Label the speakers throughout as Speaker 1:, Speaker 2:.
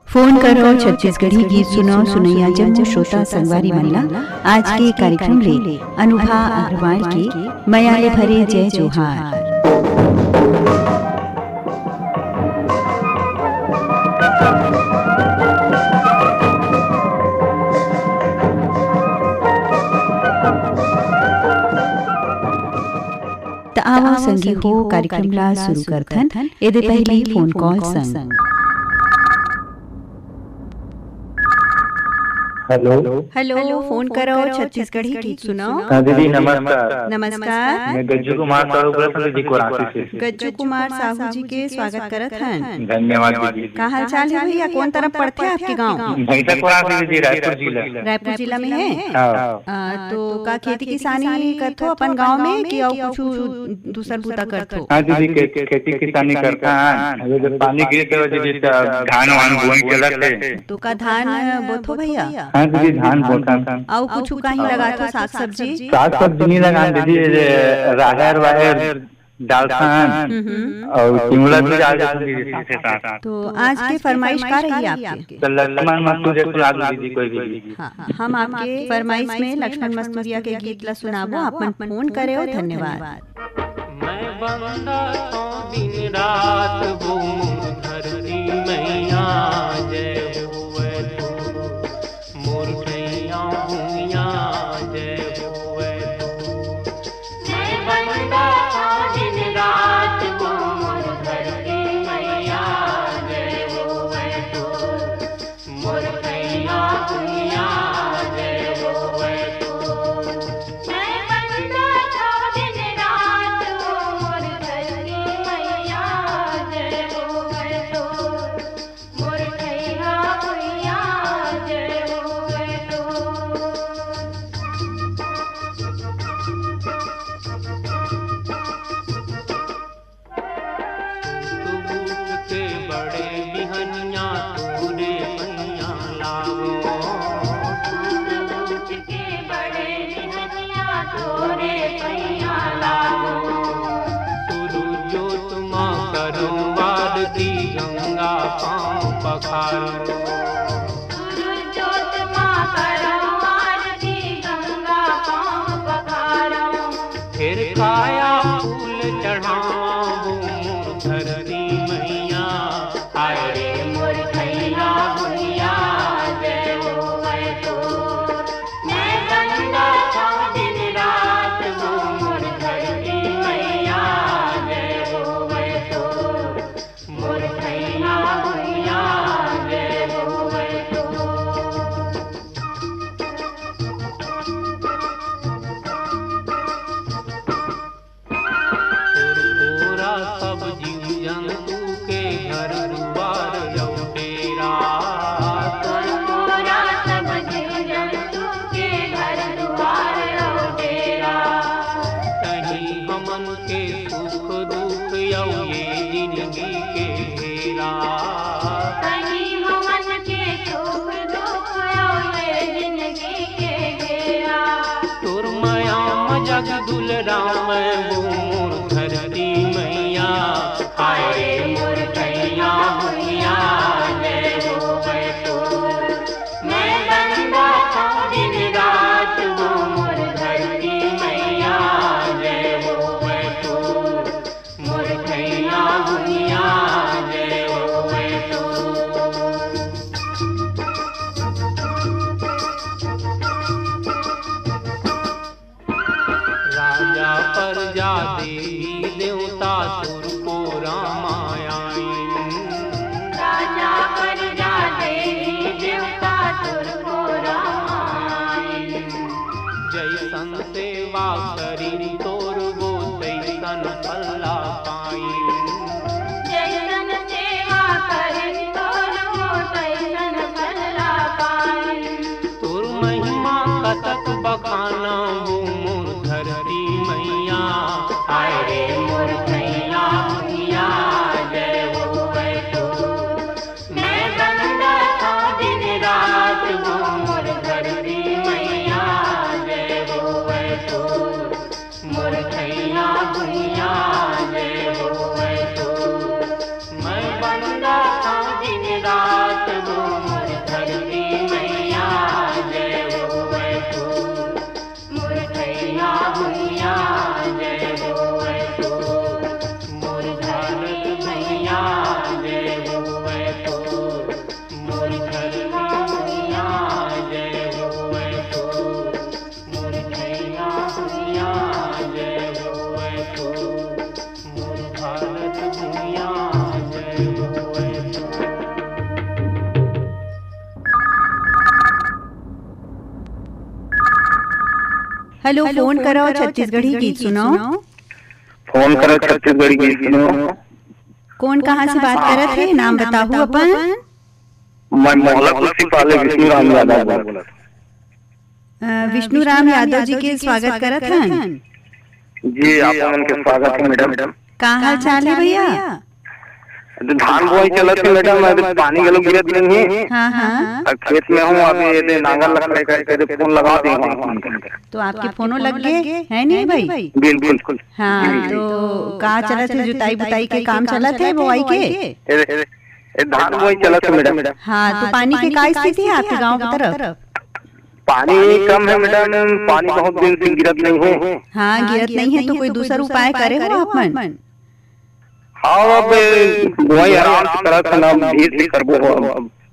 Speaker 1: Phone करो छत्तीसगढ़ी गीत सुनो सुनैया जब श्रोता संगवारी मल्ला। आज के कार्यक्रम ले अनुभा अग्रवाल के मयाले भरे जय जोहार। आवा संगी हो कार्यक्रम ला शुरू करथन। एदे पहले फोन कॉल संग।
Speaker 2: हेलो
Speaker 1: हेलो, फोन करो छत्तीसगढ़ी गीत सुनो।
Speaker 2: दीदी नमस्कार।
Speaker 1: नमस्कार,
Speaker 2: मैं गज्जू कुमार साहू जी को रांची से।
Speaker 1: गज्जू कुमार साहू जी के स्वागत करत हन।
Speaker 2: धन्यवाद दीदी।
Speaker 1: का हाल चाल है भैया? कौन तरफ पड़ते हैं आपके गांव?
Speaker 2: दीदी रायपुर जिला।
Speaker 1: रायपुर जिला में है। तो का खेती किसानी करथो अपन गांव में कि और कुछ दूसर बुता करथो?
Speaker 2: हाँ दीदी, खेती किसानी करता है। जब पानी गिरे तो दीदी धान वान बोई चलत है।
Speaker 1: तो का धान बोथो भैया?
Speaker 2: हाँ दीदी, धान बोता था।
Speaker 1: और कुछ कहीं लगाथो साग सब्जी?
Speaker 2: साग सब्जी नहीं लगा दीदी, राहर वाहर डालथन और शिमला भी डाल देते।
Speaker 1: तो आज के फरमाइश का रही आपके?
Speaker 2: लक्ष्मण मस्तूरिया दीदी कोई भी।
Speaker 1: हम आपके फरमाइश में लक्ष्मण मस्तूरिया के गीत ला सुनाबो। अपन फोन करे हो, धन्यवाद।
Speaker 3: मैं बंदा तो दिन रात घूमूं धरती मैया जय हुए तू मूर्खैया भूमिया जय हुए तू। मैं बंदा तो दिन रात घूमूं धरती मैया जय हुए तू मूर्खैया भूमिया जय हुए तू। मैं बंदा तो दिन रात घूमूं धरती मैया जय हुए तू मूर्खैया भूमिया जय हुए तू। दूध के बड़े बिहनिया तूरे मैया लावो। दूध के बड़े बिहनिया तूरे मैया लावो। सूरजोत माँ करमवार दी गंगा पाँव पखारो। सूरजोत माँ करमवार दी गंगा पाँव पखारो। फिर काया फूल चढ़ावो धरती मैया आए रे मूर्खैया भूमिया जय हुए तू। मैं बंदा तो दिन रात घूमूं धरती मैया जय हुए तू मूर्खैया भूमिया जय हुए तू। पूरा सब जीव जंतु के घर दुआर लौटेरा। पूरा सब जीव जंतु के घर दुआर लौटेरा। कहीं हमन के सुख दुख यौ ये जिंदगी के घेरा। कहीं हमन के सुख दुख यौ ये जिंदगी के घेरा। तुर माया जग दुलराम मोर धरती मैया आए रे मूर्खैया भूमिया जय हुए तू। मैं बंदा तो दिन रात घूमूं धरती मैया जय हुए तू मूर्खैया भूमिया जय हुए तू। राजा प्रजा
Speaker 1: हेलो, फोन करो छत्तीसगढ़ी गीत सुनाओ।
Speaker 2: फोन करो छत्तीसगढ़ी गीत सुनो।
Speaker 1: कौन कहाँ से बात करत है, नाम बताहू अपन।
Speaker 2: मैं मोहल्ला कुर्सी पाले विष्णु राम यादव बोलत।
Speaker 1: विष्णु राम यादव जी के स्वागत करत हन।
Speaker 2: जी आप उनके स्वागत है मैडम।
Speaker 1: का हाल चाल है भैया?
Speaker 2: धान बोई चलत है मैडम, अभी पानी गलो गिरत नहीं है।
Speaker 1: हाँ हाँ,
Speaker 2: खेत में हूँ अभी, ये नांगर लग करके फोन लगा दे।
Speaker 1: तो आपके फोनो लग गए है नहीं भाई?
Speaker 2: बिल्कुल।
Speaker 1: हाँ, तो का चलत है, जुताई बुताई के काम चलत है, बोआई के?
Speaker 2: धान बोई चलत है मैडम।
Speaker 1: हाँ, तो पानी की का स्थिति है आपके गाँव की तरफ?
Speaker 2: पानी कम है मैडम, पानी बहुत दिन से गिरत नहीं है।
Speaker 1: हाँ, गिरत नहीं है तो कोई दूसरा उपाय करे हो अपन?
Speaker 2: हाँ, अब बुआई आराम से करत है ना, धीरे करबो।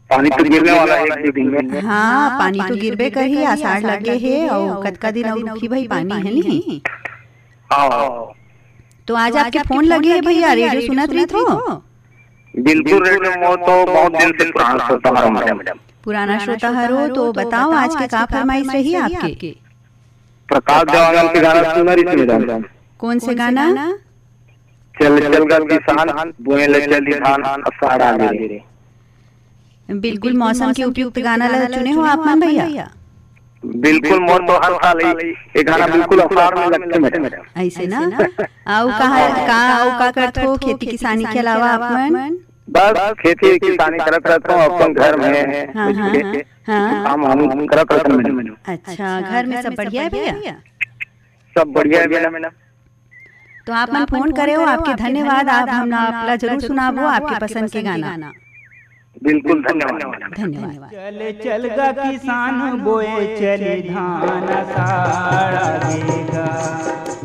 Speaker 2: पानी तो गिरने वाला है 1-2 दिन में।
Speaker 1: हाँ, पानी तो गिरबे कर ही, आषाढ़ लगे है और कतका दिन और रुकी भाई पानी है नहीं।
Speaker 2: हाँ,
Speaker 1: तो आज आपके फोन लगे है भैया, रेडियो सुनत रही थो?
Speaker 2: बिल्कुल रेडियो तो बहुत दिन से पुराना श्रोता हूँ मैडम।
Speaker 1: पुराना श्रोता हरो, तो बताओ आज के का फरमाइश रही आपके?
Speaker 2: प्रकाश देवानंद के गाना सुना रही थी मैडम।
Speaker 1: कौन से गाना?
Speaker 2: चल चल गा किसान बोए ले चली धान अषाढ़ आ गई।
Speaker 1: बिल्कुल मौसम के उपयुक्त गाना ला चुने हो आप मन भैया।
Speaker 2: बिल्कुल, मोर तो हर साल ये गाना बिल्कुल अषाढ़ में लगते मैडम।
Speaker 1: ऐसे ना? आओ का करत हो खेती किसानी के अलावा आप मन?
Speaker 2: बस खेती किसानी करत रहता हूँ अपन घर में। काम हम करत रहता हूँ मैडम।
Speaker 1: अच्छा, घर में सब बढ़िया है भैया?
Speaker 2: सब बढ़िया है मैडम।
Speaker 1: तो आप मन फोन करे हो, आपके धन्यवाद। आप हम आपला जरूर सुनाबो आपके पसंद के गाना।
Speaker 2: बिल्कुल, धन्यवाद।
Speaker 4: चल चल गा किसान बोए चले धान अषाढ़ आएगा।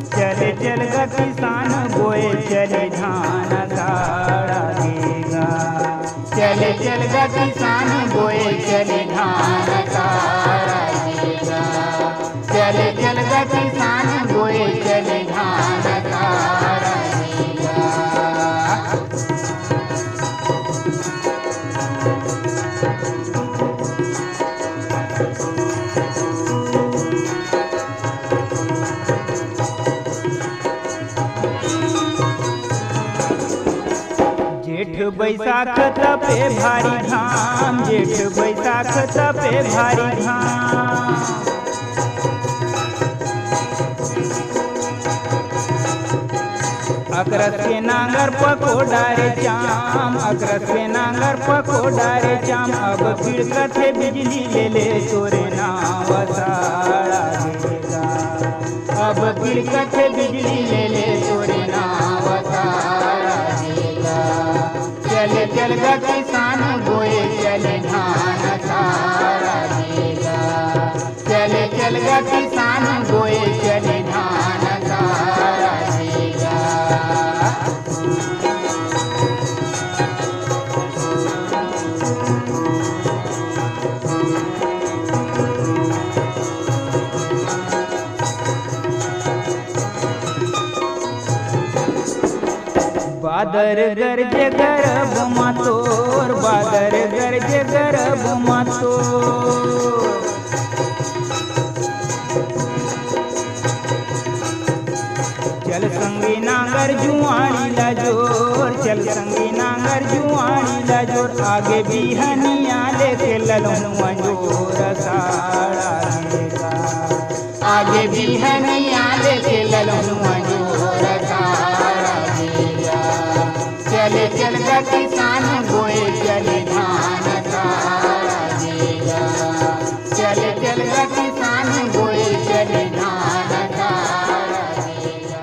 Speaker 4: चल चल गा किसान बोए चले धान अषाढ़ आएगा। चल चल गा किसान बोए चले धान अषाढ़ आएगा। चल चल गा किसान बोए चले धान अषाढ़ आएगा। जेठ बैसाख तपे भारी घाम, जेठ बैसाख तपे भारी घाम। अकरस के नांगर पको डारे चाम, अकरस के नांगर पको डारे चाम। अब खिड़कत है बिजली ले ले तोरे नाव अषाढ़ आएगा। अब खिड़कत है बिजली ले ले तोरे नाव अषाढ़ आएगा। चल चल गा किसान बोए चले धान अषाढ़ आएगा। चल चल गा किसान बोए चले धान अषाढ़ आएगा। बादर गरजे गरब मातोर, बादर गरजे गरब मातोर। चल संगी नांगर जुआड़ी ला जोर, चल संगी नांगर जुआड़ी ला जोर। आगे बिहनिया लेके ललनुआ जोर अषाढ़ आएगा। आगे बिहनिया लेके ललनुआ जोर अषाढ़ आएगा। चले चल गा किसान बोए चले धान अषाढ़ आएगा। चले चल गा किसान बोए चले धान अषाढ़ आएगा।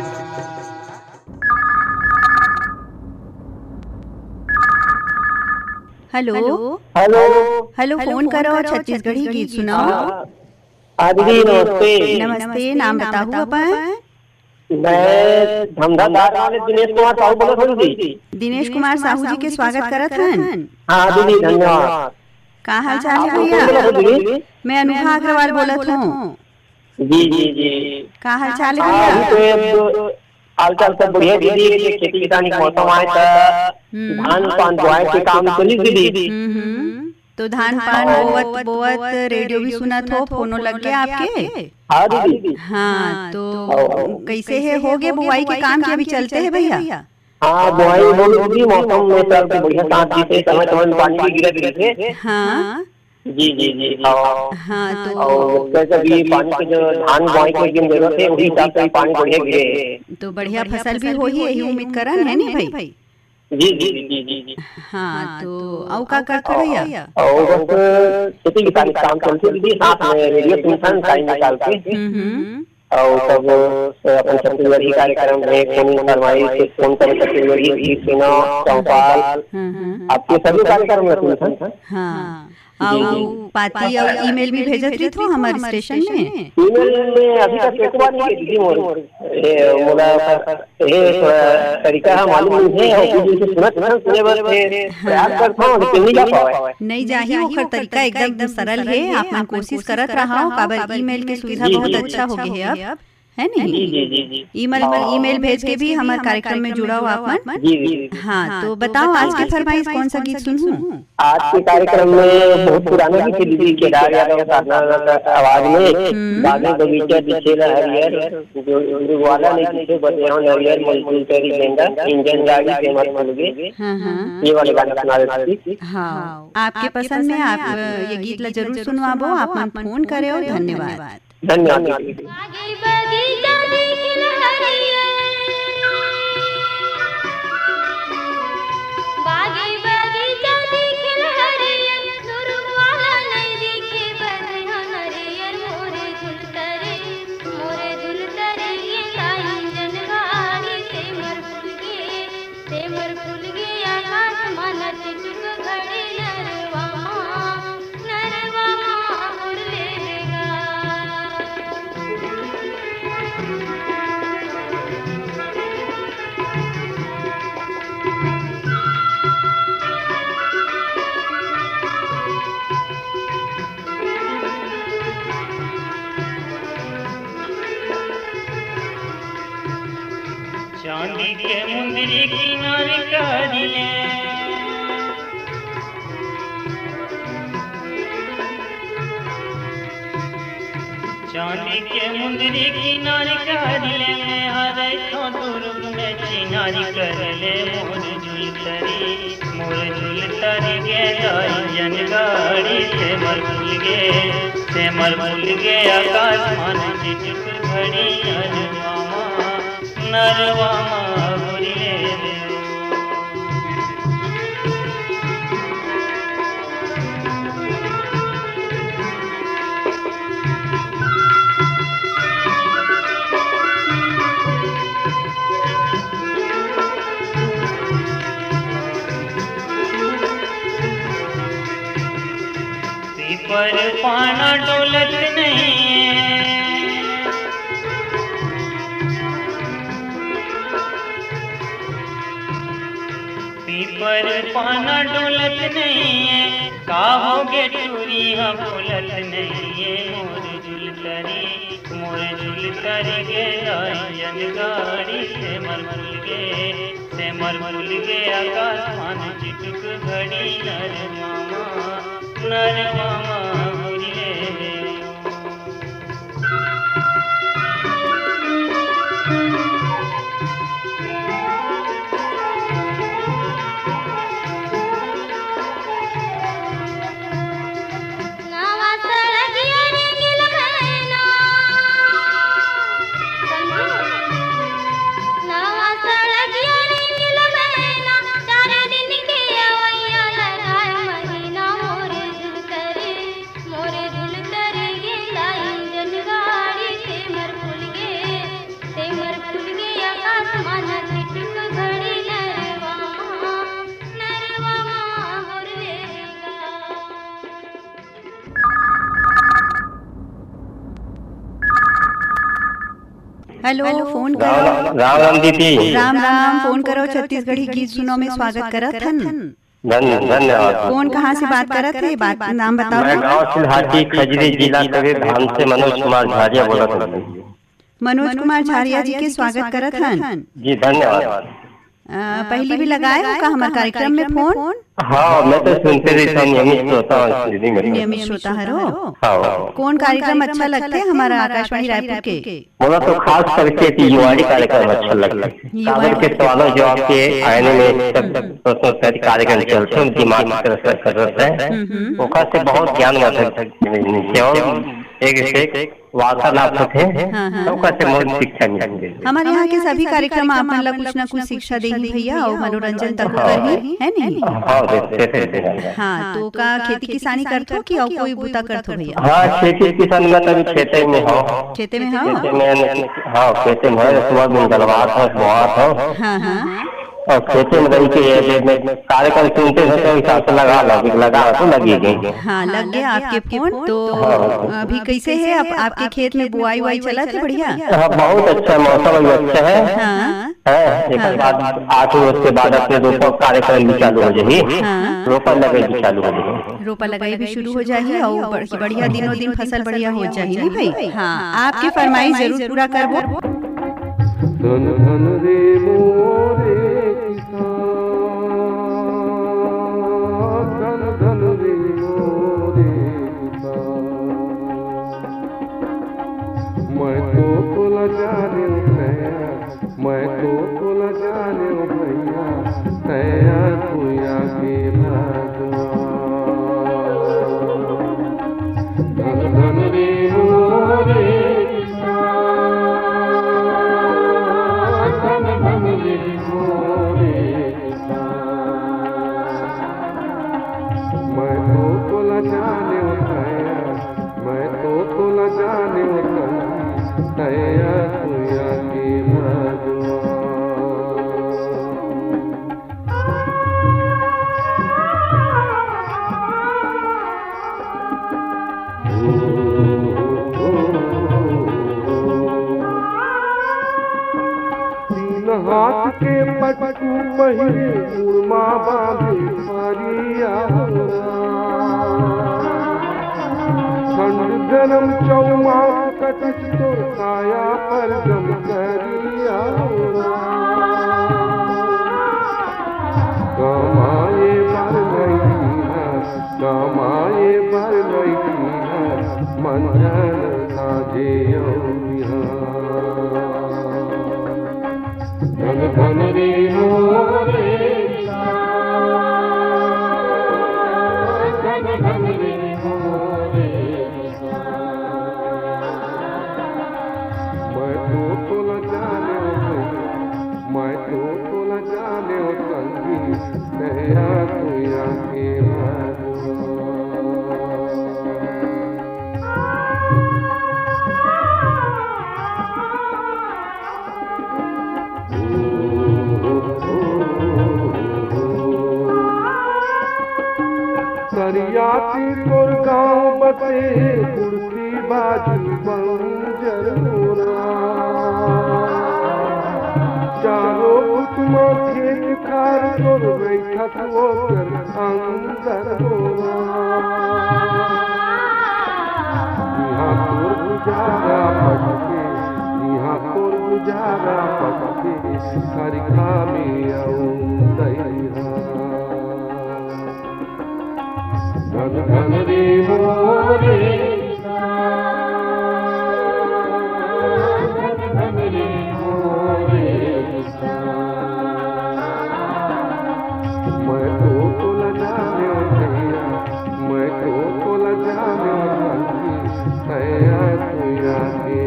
Speaker 1: हेलो
Speaker 2: हेलो
Speaker 1: हेलो, फोन करो छत्तीसगढ़ी गीत सुनाओ।
Speaker 2: दीदी नमस्ते।
Speaker 1: नमस्ते, नाम बताहू अपन?
Speaker 2: मैं धमधार वाले दिनेश कुमार साहू बोलत हूँ दीदी।
Speaker 1: दिनेश कुमार साहू जी के स्वागत करत हन।
Speaker 2: हाँ दीदी, धन्यवाद।
Speaker 1: का हाल चाल है भैया? मैं अनुभा अग्रवाल बोलत हूँ।
Speaker 2: जी जी जी,
Speaker 1: का हाल चाल है भैया?
Speaker 2: हाल चाल सब बढ़िया दीदी। खेती किसानी का मौसम आए तो धान पान बुआई के काम चली दीदी।
Speaker 1: तो धान पान बोवत बोवत रेडियो भी सुनत हो, फोनो लग गया आपके?
Speaker 5: हाँ दीदी।
Speaker 1: हाँ, तो कैसे है, हो गए बुआई के काम के अभी चलते हैं भैया?
Speaker 5: हाँ बुआई बोलो दीदी, मौसम में सब बढ़िया साथ से समय समय पानी भी गिरत रहे।
Speaker 1: हाँ
Speaker 5: जी जी जी।
Speaker 1: हाँ,
Speaker 5: तो कभी पानी के जो धान बुआई के दिन जरूरत है, उसी हिसाब से पानी बढ़िया गिरे
Speaker 1: तो बढ़िया फसल भी हो ही, यही उम्मीद करन है नहीं भाई?
Speaker 5: जी जी जी जी जी।
Speaker 1: हाँ, तो औ का करते भैया?
Speaker 5: और बस खेती किसानी काम चलते दीदी, साथ में रेडियो सुनसन टाइम निकाल के और सब अपन छत्तीसगढ़ी कार्यक्रम में फोन करवाई, फोन कर छत्तीसगढ़ी गीत सुनो, चौपाल, आपके सभी कार्यक्रम में सुनसन।
Speaker 1: हाँ, और पाती और ईमेल भी भेजत रही थो हमारे स्टेशन में।
Speaker 5: ईमेल में अभी तक एक बार नहीं दीदी, मोला ये तरीका मालूम नहीं है, और जो सुनत सुने बस प्रयास करता हूं लेकिन नहीं जा पावे।
Speaker 1: नहीं जाही, ओकर तरीका एकदम सरल है, आप मन कोशिश करत रहो, काबर ईमेल के सुविधा बहुत अच्छा हो गई है अब, है नहीं? ईमेल भेज के भी हमारे कार्यक्रम में जुड़ा हो आप मन। हाँ, तो बताओ आज के फरमाइश कौन सा गीत सुनूं?
Speaker 5: आज के कार्यक्रम में बहुत पुराना गीत दीदी, केदार यादव साधना आवाज में, बादल बगीचा दिखेला हरियर, जो वाला नहीं दिखे बते हो नरियर, मजदूर तेरी गेंदा, इंजन गाड़ी से मत भूलगे, ये वाले गाना सुना देती।
Speaker 1: हाँ, आपके पसंद में आप ये गीत ला जरूर सुनवाबो, आप मन फोन करे और धन्यवाद।
Speaker 5: धन्यवाद।
Speaker 3: चांदी के मुंदरी किनारे कारिए, चांदी के मुंदरी किनारे कारिए, में हरे तो दूर में चिनारी कर ले, मोर झुलतरी गे जन गाड़ी से मर भूल गे आकाश मान चिटक घड़ी नरवा गोरी ले पर पाना डोलत नहीं, पीपर पाना डोलत नहीं है, काहोगे टूरी हम बोलत नहीं है, मोर झुलतरी गे जन गाड़ी से मर भूल गे आकाश मान चिटक घड़ी नर मामा गोरी ले
Speaker 1: हेलो, फोन
Speaker 5: करो। राम दीदी।
Speaker 1: राम राम, फोन करो छत्तीसगढ़ी गीत सुनो में स्वागत करत हन।
Speaker 5: धन्यवाद।
Speaker 1: कौन कहाँ से बात करत है, बात नाम बताओ।
Speaker 5: मैं गांव सिलहाटी खजरी जिला कबीर धाम से मनोज कुमार झारिया बोलत हूँ।
Speaker 1: मनोज कुमार झारिया जी के स्वागत करत हन।
Speaker 5: जी धन्यवाद।
Speaker 1: पहले भी लगाए हो का हमारे कार्यक्रम में फोन?
Speaker 5: हाँ, मैं तो सुनते रहता हूँ, नियमित श्रोता हूँ दीदी।
Speaker 1: नियमित श्रोता हरो।
Speaker 5: हाँ।
Speaker 1: कौन कार्यक्रम अच्छा लगते हैं हमारा आकाशवाणी रायपुर के?
Speaker 5: मुझे तो खास करके युवाड़ी कार्यक्रम अच्छा लगता है। कागज के सवालों जवाब के आने में सब कार्यक्रम चलते हैं, दिमाग की तरफ कर रहे हैं, ओखा से बहुत ज्ञान एक से वार्तालाप होते हैं, ओखा से बहुत शिक्षा मिलती है।
Speaker 1: हमारे यहाँ के सभी कार्यक्रम आप मतलब कुछ न कुछ शिक्षा दे भैया और मनोरंजन तक कर ही है नहीं? हाँ, तो का खेती किसानी करते हो कि और कोई बुता करते हो भैया?
Speaker 5: हाँ, खेती किसानी में तभी खेते में हो।
Speaker 1: खेते में हो?
Speaker 5: हाँ, खेते में सुबह दिन गलवात हो, बोआत हो।
Speaker 1: हाँ हाँ।
Speaker 5: और खेते में रही के कार्यक्रम सुनते हैं तो हिसाब से लगा तो लगेगी।
Speaker 1: हाँ, लग गया आपके फोन। तो अभी कैसे है आपके खेत में बुआई वाई चला था? बढ़िया।
Speaker 5: हाँ, बहुत अच्छा मौसम भी अच्छा है।
Speaker 1: हाँ।
Speaker 5: एक बाद 8 रोज के बाद अपने रोपा कार्यक्रम भी चालू हो जाएगी। रोपा लगाई भी चालू हो जाएगी।
Speaker 1: रोपा लगाई भी शुरू हो जाएगी और बढ़िया दिनों दिन फसल बढ़िया हो जाएगी भाई। हाँ, आपकी फरमाइश जरूर पूरा करबो।
Speaker 6: धन धन रे मोरे किसान, धन धन रे मोरे किसान। मैं तो तुला जाने भैया, मैं तो तुला जाने भैया, तैया तुया के धन धन रे मोरे हाथ के पटकू पहिरे उर्मा बांधे परिया ठंड गरम चौमास कटिस तोर काया पर गम करिया कमाए बर नहीं मंजन साझे धन धन रे मोरे धन धन रे मोरे मैं तो तुला जाने मैं तो तुला जाने संगी नया तुया के सरियाती तोर गाँव बसे कुर्सी बाजू बंजर चारों कुटुमा खेत खार तोर बैठक होकर अंदर यहाँ तोर गुजारा पटके यहाँ तोर गुजारा पटके हरिका में धन धन रे मोरे धन धन रे मोरे मैं तो तुला जाने भैया मैं तो तुला जाने भैया तुया के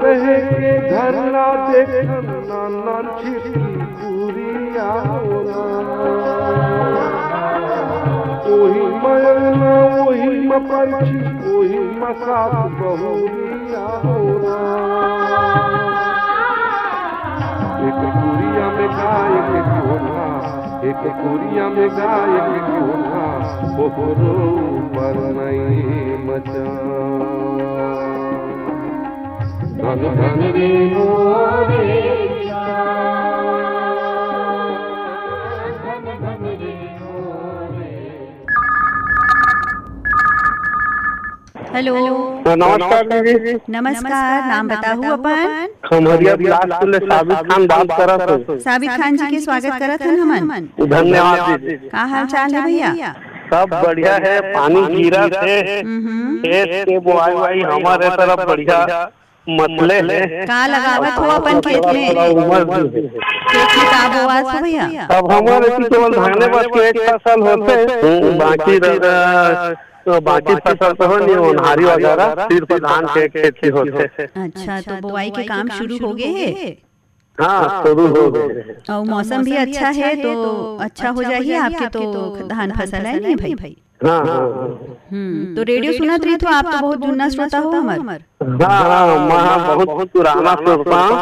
Speaker 6: रहे के घर ना देखन नाना छिपी पूरिया ओही मयना ओही मपरछी ओही मसात बहुरिया एक कुरिया में गाय के झोला एक कुरिया में गाय के झोला ओकरो पर नहीं मचा धन धन रे मोरे धन धन रे
Speaker 1: हेलो।
Speaker 6: नमस्कार दीदी।
Speaker 1: नमस्कार, नाम बताहू अपन।
Speaker 6: खमरिया बिलासपुर से साबित खान बात करत हूँ।
Speaker 1: साबित खान जी के स्वागत करत हन हमन।
Speaker 6: धन्यवाद दीदी।
Speaker 1: का हाल चाल है भैया?
Speaker 6: सब बढ़िया है, पानी गिरा थे, खेत के बुआई हमारे तरफ बढ़िया मसले है।
Speaker 1: का लगावत हो अपन खेत में? खेत में का बोआत हो भैया?
Speaker 6: अब हमारे केवल धाने बस के एक फसल होते, बाकी फसल तो नहीं, ओनहारी वगैरह सिर्फ धान के खेती होते।
Speaker 1: अच्छा, तो बुआई के काम शुरू हो गए है?
Speaker 6: हाँ, शुरू हो गए।
Speaker 1: और मौसम भी अच्छा है तो अच्छा हो जाइए आपके तो धान फसल है नहीं भाई?
Speaker 6: हाँ।
Speaker 1: तो रेडियो सुनत रही तो आप तो बहुत जुन्ना श्रोता हो हमर।
Speaker 6: हाँ, मैं बहुत पुराना श्रोता हूँ,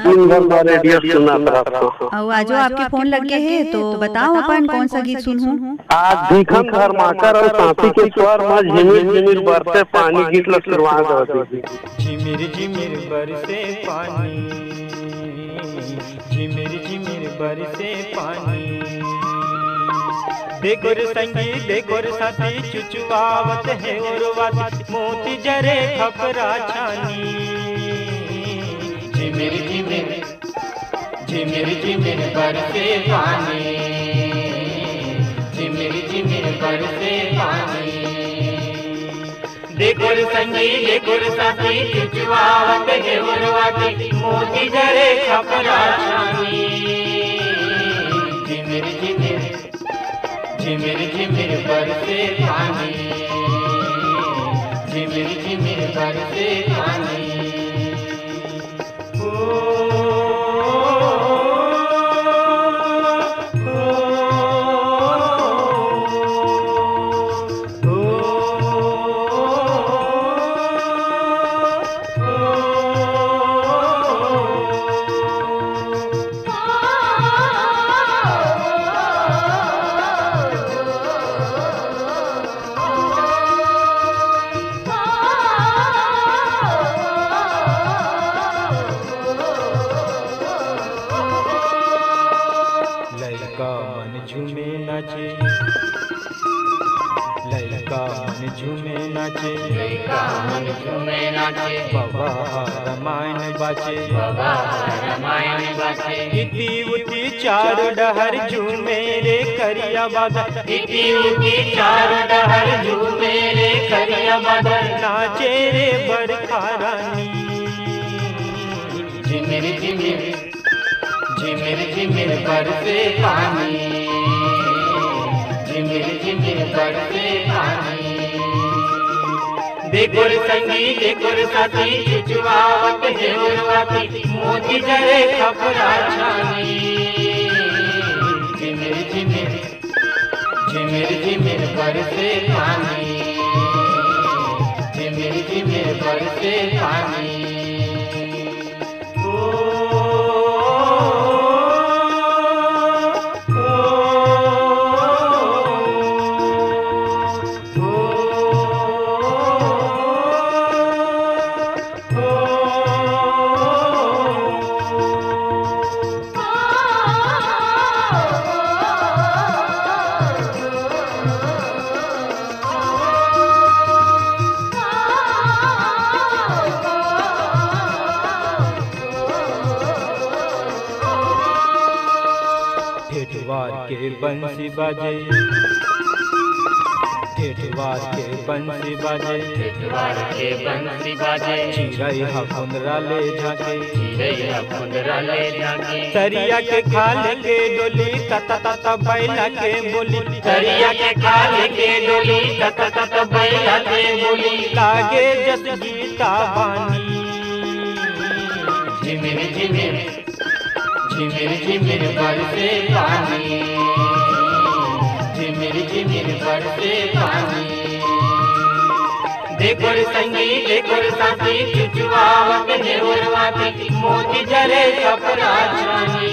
Speaker 6: दिन भर मैं रेडियो सुनत रहता हूँ।
Speaker 1: और आज आपके फोन लगे है तो बताओ अपन कौन सा गीत सुनूं?
Speaker 6: आज भीखम धर्माकर और सांसी के स्वर में झिमिर झिमिर बरसे पानी गीत ला शुरुआत होती।
Speaker 4: झिमिर झिमिर बरसे पानी, झिमिर झिमिर बरसे पानी, देखो रे संगी देखो रे साथी, चुचुआवत है उर्वाती, मोती जरे खपरा छानी। झिमिर झिमिर झिमिर झिमिर बरसे पानी, झिमिर झिमिर बरसे पानी, देखो रे संगी देखो रे साथी, चुचुआवत है उर्वाती, मोती जरे खपरा छानी। झिमिर झिमिर झिमिर झिमिर बरसे पानी, झिमिर झिमिर बरसे पानी। लड़का मन झूमे नाचे, लड़का मन झूमे नाचे, लड़का मन झूमे नाचे, बाबा रामायण बाचे, बाबा रामायण बाचे, इति उति चार डहर झूमे रे करिया बादल, इति उति चार डहर झूमे रे करिया बादल, नाचे रे बरखा रानी। झिमिर झिमिर झिमिर झिमिर बरसे पानी, झिमिर झिमिर बरसे पानी, देखो रे संगी देखो रे साथी, चुचुआवत है उर्वाती, मोती जरे खपरा छानी। झिमिर झिमिर झिमिर झिमिर बरसे पानी, झिमिर झिमिर बरसे पानी। ठेठवार के बंसी बाजे, ठेठवार के बंसी बाजे, ठेठवार के बंसी बाजे, चिरैया फुंदरा ले झाके, चिरैया फुंदरा ले झाके, तरिया के खाल के डोली तत तत बैला के बोली, तरिया के खाल के डोली तत तत बैला के बोली, लागे जस गीता बानी। झिमिर झिमिर झिमिर झिमिर बरसे पानी, झिमिर झिमिर बरसे पानी, देखो रे संगी देखो रे साथी, चुचुआवत है उर्वाती, मोती जरे खपरा छानी।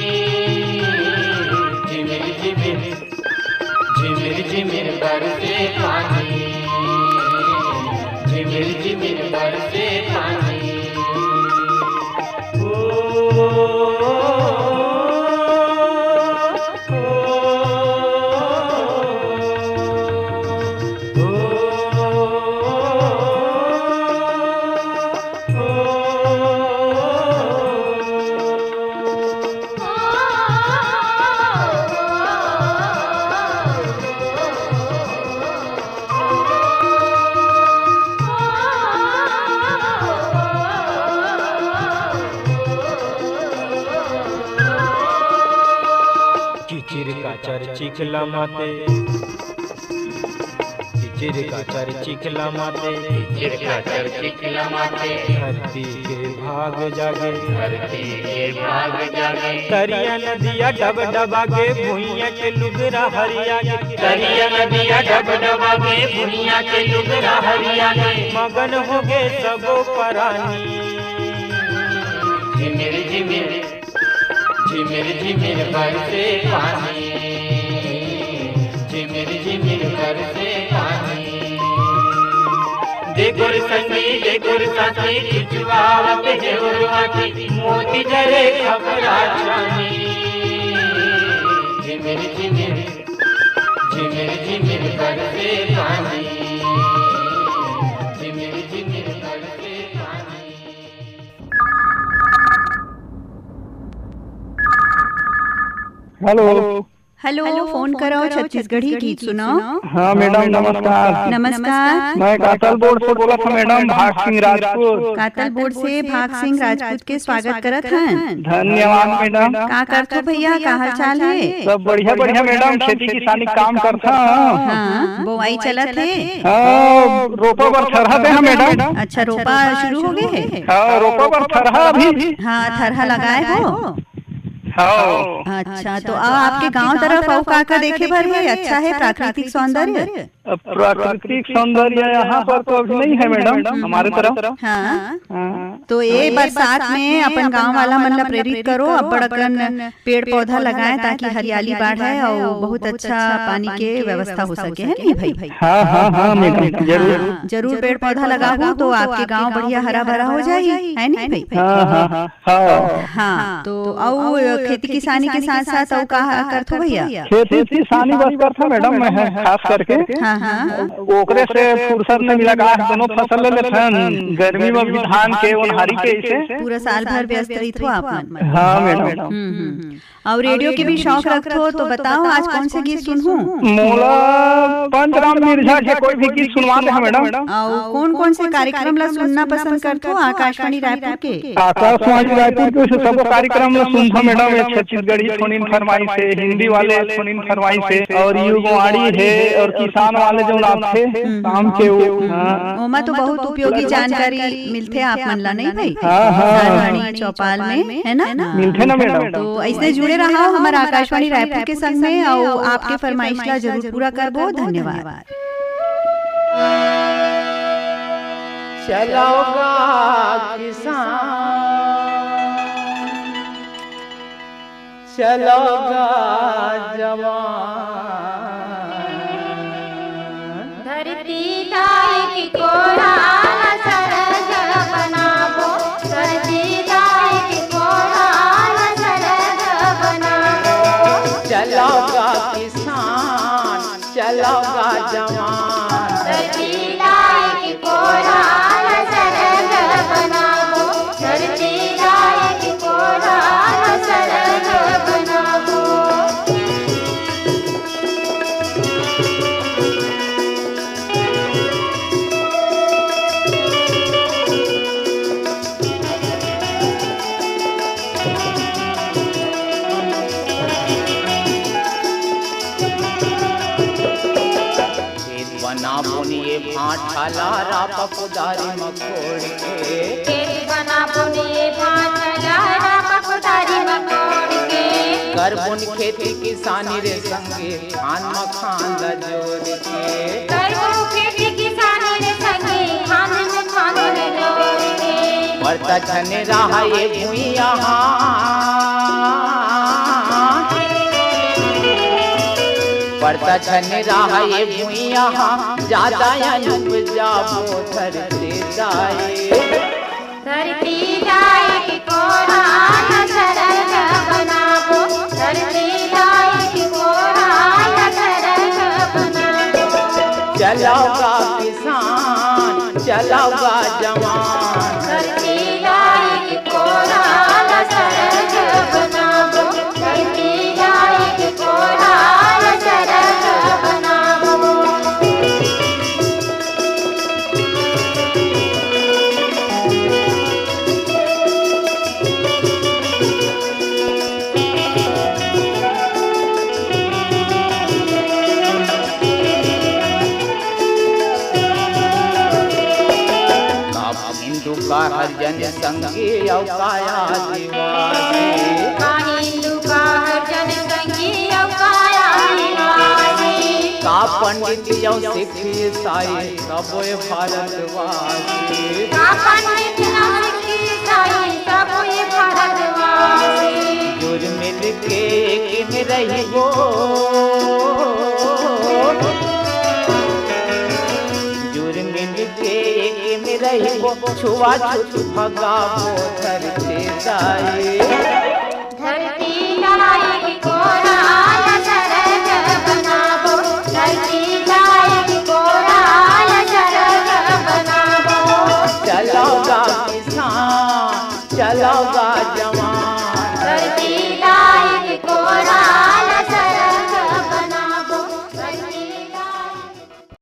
Speaker 4: झिमिर झिमिर झिमिर झिमिर बरसे पानी, झिमिर झिमिर बरसे पानी। काचर चिखला माते चिर काचर चिखला माते
Speaker 3: चिर काचर चिखला माते
Speaker 4: धरती के भाग जागे
Speaker 3: धरती के भाग जागे
Speaker 4: तरिया नदिया डब डबा के भुइया के लुगरा हरिया के
Speaker 3: तरिया नदिया डब डबा के भुइया के लुगरा हरिया के
Speaker 4: मगन हो गए सबो परानी
Speaker 3: झिमिर झिमिर झिमिर झिमिर बरसे पानी झिमिर झिमिर बरसे पानी देखोर संगी देखोर साथी खिचवावत है उर्वाती मोती जरे खबरा छानी झिमिर झिमिर झिमिर झिमिर बरसे पानी झिमिर झिमिर बरसे पानी।
Speaker 2: हेलो
Speaker 1: हेलो, फोन कराओ छत्तीसगढ़ी गीत सुनाओ।
Speaker 2: हाँ मैडम नमस्कार।
Speaker 1: नमस्कार।
Speaker 2: मैं कातल बोर्ड से बोला था मैडम, भाग सिंह राजपूत।
Speaker 1: कातल बोर्ड से भाग सिंह राजपूत के स्वागत करत हैं।
Speaker 2: धन्यवाद मैडम।
Speaker 1: का करथो भैया, का हाल चाल है?
Speaker 2: सब बढ़िया बढ़िया मैडम, खेती किसानी काम करता।
Speaker 1: हाँ, बोआई चलत है।
Speaker 2: हाँ, रोपा पर थरहा दे मैडम।
Speaker 1: अच्छा, रोपा शुरू हो गए है?
Speaker 2: हाँ, रोपा पर थरहा अभी।
Speaker 1: हाँ, थरहा लगाए हो।
Speaker 2: हाँ।
Speaker 1: अच्छा, तो आपके गांव तरफ और का देखे भर है? अच्छा है प्राकृतिक सौंदर्य?
Speaker 2: प्राकृतिक सौंदर्य यहाँ पर तो अभी नहीं है मैडम, हमारे तरफ।
Speaker 1: हाँ, तो ये बरसात में अपन गांव वाला मन ला प्रेरित करो, अब बड़कन पेड़ पौधा लगाएं ताकि हरियाली बढ़े और बहुत अच्छा पानी के व्यवस्था हो सके, है नहीं भाई?
Speaker 2: हाँ हाँ हाँ मैडम, जरूर
Speaker 1: जरूर पेड़ पौधा लगाओ तो आपके गांव बढ़िया हरा भरा हो जाए, है नहीं भाई?
Speaker 2: हाँ हाँ हाँ।
Speaker 1: हाँ, तो और खेती किसानी के साथ साथ और का करथो भैया?
Speaker 2: खेती किसानी बस करता मैडम, मैं खास करके।
Speaker 1: हाँ हाँ,
Speaker 2: ओकरे से फुर्सत नहीं मिला का दोनों फसल ले लेथन, गर्मी में भी धान के उनहारी के ऐसे
Speaker 1: पूरा साल भर व्यस्त रही हो आप मन।
Speaker 2: हाँ मैडम।
Speaker 1: और रेडियो के भी शौक रखो तो बताओ आज कौन से गीत सुनूं?
Speaker 2: मोला पंचराम मिर्जा के कोई भी गीत सुनवा दे मैडम।
Speaker 1: और कौन कौन से कार्यक्रम ला सुनना पसंद करथो आकाशवाणी रायपुर के?
Speaker 2: आकाशवाणी रायपुर के सब कार्यक्रम ला सुनता मैडम, छत्तीसगढ़ी फोन इन फरमाई से, हिंदी वाले फोन इन फरमाई से, और युगवाणी है और किसान वाले जो नाम थे काम के
Speaker 1: ओमा तो बहुत उपयोगी जानकारी मिलते आप मन ला, नहीं भाई?
Speaker 2: हाँ
Speaker 1: चौपाल में है ना,
Speaker 2: मिलते ना मैडम।
Speaker 1: तो ऐसे जुड़े रहो हमारा आकाशवाणी रायपुर के संग में और आपके फरमाइश ला जरूर पूरा करबो। धन्यवाद।
Speaker 7: चलोगा किसान, चलोगा जवान,
Speaker 8: धरती दाई की कोराना सरग बनाबो, धरती दाई की कोराना सरग बनाबो।
Speaker 7: चलोगा किसान, चलोगा जवान,
Speaker 8: धरती दाई की कोराना सरग बनाबो, धरती दाई की कोराना सरग बनाबो।
Speaker 7: बना बुनिए भाठाला रापा कुदारी मकोड़ के,
Speaker 8: खेत बना बुनिए भाटला रापा कुदारी मकोड़ के,
Speaker 7: कर बुन खेती किसानी रे संगे खान मखान ला जोड़ के,
Speaker 8: करबो खेती किसानी रे संगे खान मखान रे जोड़ के।
Speaker 7: बढ़ता छने रहा ये भुइया, बढ़ता छने रहा ये भुइया, ज्यादा उपजाबो धरती दाई,
Speaker 8: धरती दाई की कोराना सरग बनाबो, धरती दाई की कोराना सरग बनाबो।
Speaker 7: चलोगा किसान, चलोगा जवान,
Speaker 8: धरती दाई की कोराना सरग बनाबो, धरती दाई की कोराना सरग बनाबो।
Speaker 7: का हरिजन संगी अवकाया दिवासी
Speaker 8: हिंदू का हरिजन संगी अवकाया दिवासी
Speaker 7: का पंडित यौ सिख ईसाई सबो भारतवासी
Speaker 8: का पंडित यौ सिख ईसाई सबो भारतवासी
Speaker 7: जुर मिल के एक में रहिबो जुर मिल के एक में रहिबो छुआछूत भगावो धरती दाई
Speaker 8: धरती दाई कोराल सरग बनाबो धरती दाई कोराल सरग बनाबो
Speaker 7: चलोगा किसान चलोगा जवान
Speaker 8: धरती दाई कोराल सरग